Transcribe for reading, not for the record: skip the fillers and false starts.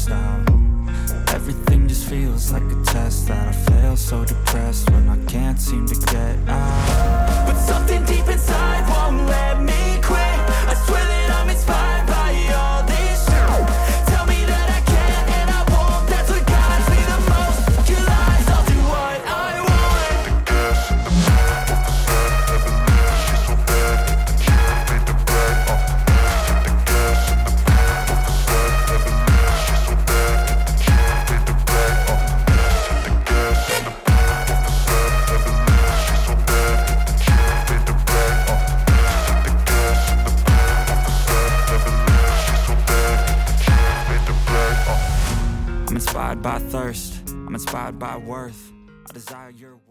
stressed out. Everything just feels like a test that I fail, so depressed when I can't seem to get out. But something deep inside won't let me quit. I swear that I'm inspired by all this shit. Tell me that I can't and I won't. That's what guides me the most. Your lies, I'll do what I want. The gas in the back of the set, never leave, she's so bad. Can't pay the brag, the gas in the back of the set, never leave, she's so bad. Can't pay the brag, the gas in the back of the set, never leave, she's so bad. Can't pay the brag, the gas in the back of the set, never leave, she's so bad. Can't pay the brag, I'm inspired by thirst, I'm inspired by worth. I desire your worth.